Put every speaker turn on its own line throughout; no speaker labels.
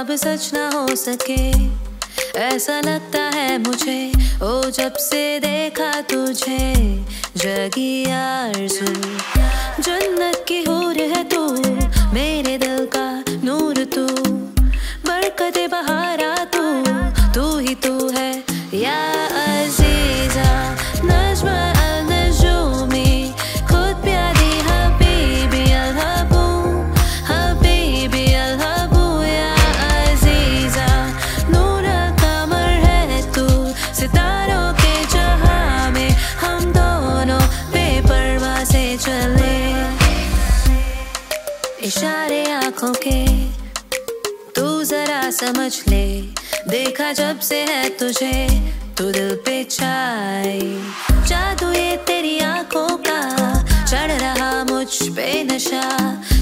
ख्वाब सच ना हो सके, ऐसा लगता है मुझे। ओ जब से देखा तुझे, जगी आरज़ू। जन्नत की हूर है तू, मेरे दिल का नूर तू, बरकते बहारा तू ही तू है या अज़ीज़ा। नज़्म अल-नजूमी, खुद प्यारी हबीबी अल-हबू, हबीबी अल-हबू या अज़ीज़ा। नूर कमर है तू, सितारों के जहां में हम दोनों बेपरवाह से चले। इशारे आँखों के तू जरा समझ ले, देखा जब से है तुझे तू दिल पे छाई। जादू ये तेरी आँखों का, चढ़ रहा मुझ पे नशा।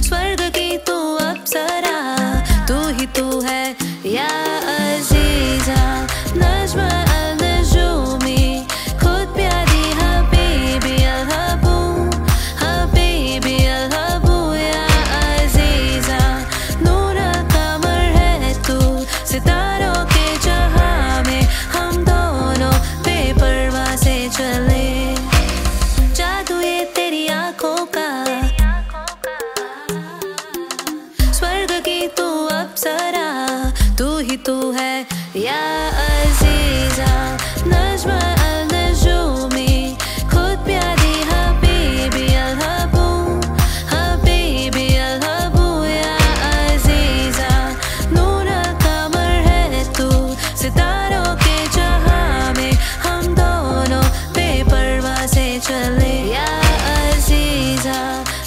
स्वर्ग की तू अप्सरा, तू ही तू है या अज़ीज़ा। नज़्म अल-नजूमी, खुद प्यारी हबीबी अल-हबू, हबीबी अल-हबू या अज़ीज़ा। नूर कमर है तू, सितारों के जहां में हम दोनों बेपरवाह से चले। जादू ये तेरी आँखों का, स्वर्ग की तू अप्सरा, तू ही तू है या अज़ीज़ा। नज़्म अल-नजूमी, खुद प्यारी हबीबी अल-हबू, हबीबी अल-हबू या अज़ीज़ा। नूर कमर है तू, सितारों के जहां में हम दोनों बेपरवाह से चले या अज़ीज़ा।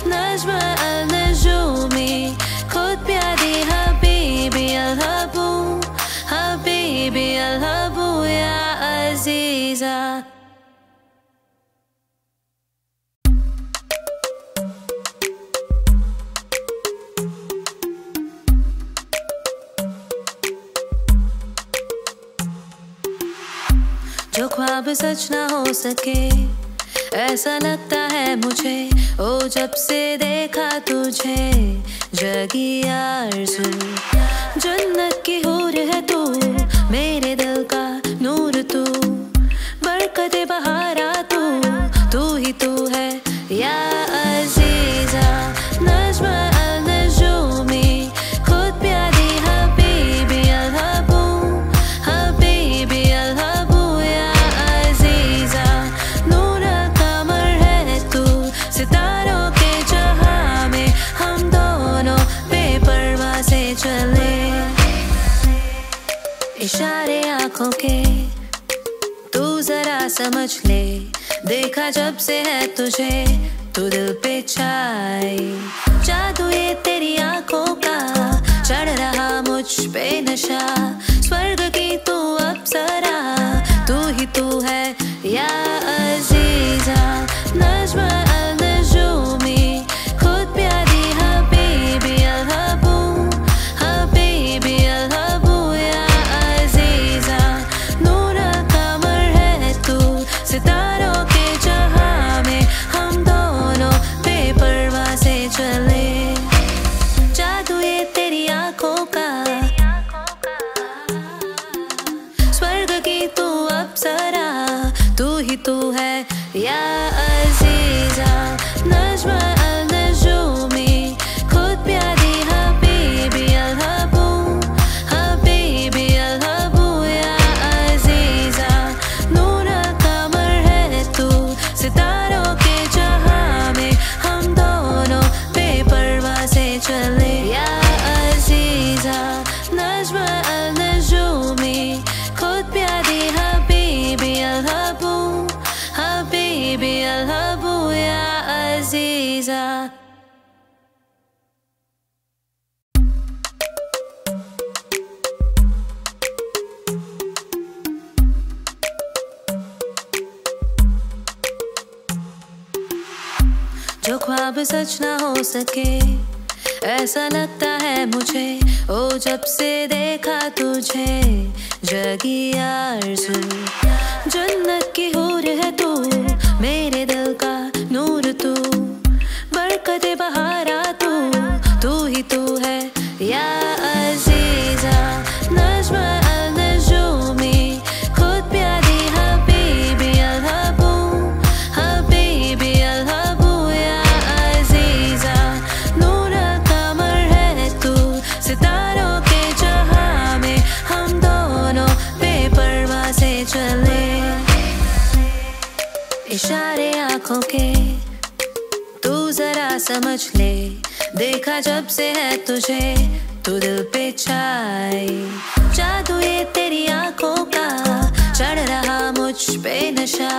नज़्म अल-नजूमी, खुद प्यारी हबीबी अल-हबू, हबीबी अल-हबू या अज़ीज़ा। जो ख्वाब सच ना हो सके, ऐसा लगता है मुझे। ओ जब से देखा तुझे, जगी आरज़ू। जन्नत की हूर है तू, मेरे दिल का नूर तू, बरकते बहारा तू ही तू है या अज़ीज़ा। नज़्म अल-नजूमी, खुद प्यारी हबीबी अल-हबू, हबीबी अल-हबू या अज़ीज़ा। नूर कमर है तू, सितारों के जहां में हम दोनों बेपरवाह से चले। इशारे आँखों के तू जरा समझ ले, देखा जब से है तुझे तू दिल पे छाई। जादू ये तेरी आँखों का, चढ़ रहा मुझ पे नशा। स्वर्ग की तू अप्सरा, तू ही तू है या अज़ीज़ा। नज़्म अल-नजूमी, खुद प्यारी हबीबी अल-हबू, हबीबी अल-हबू या अज़ीज़ा। नूर कमर है तू, सितारों के जहां में हम दोनों बेपरवाह से चले। जादू ये तेरी आँखों का, स्वर्ग की तू अप्सरा, तू ही तू है या अज़ीज़ा। नज़्म अल-नजूमी, खुद प्यारी हबीबी अल-हबू, हबीबी अल-हबू या अज़ीज़ा। नूर कमर है तू, सितारों के जहां में हम दोनों बेपरवाह से चले या अज़ीज़ा। नज़्म अल-नजूमी, खुद प्यारी हबीबी अल-हबू, हबीबी अल-हबू या अज़ीज़ा। जो ख्वाब सच ना हो सके, ऐसा लगता है मुझे। ओ जब से देखा तुझे, जगी आरज़ू। जन्नत की हूर है तू, मेरे दिल का नूर तू, बरकते बहारा तू ही तू है या अज़ीज़ा। चले इशारे आंखों के, तू जरा समझ ले। देखा जब से है तुझे तू दिल पे छाई, जादू ये तेरी आंखों का, चढ़ रहा मुझ पे नशा।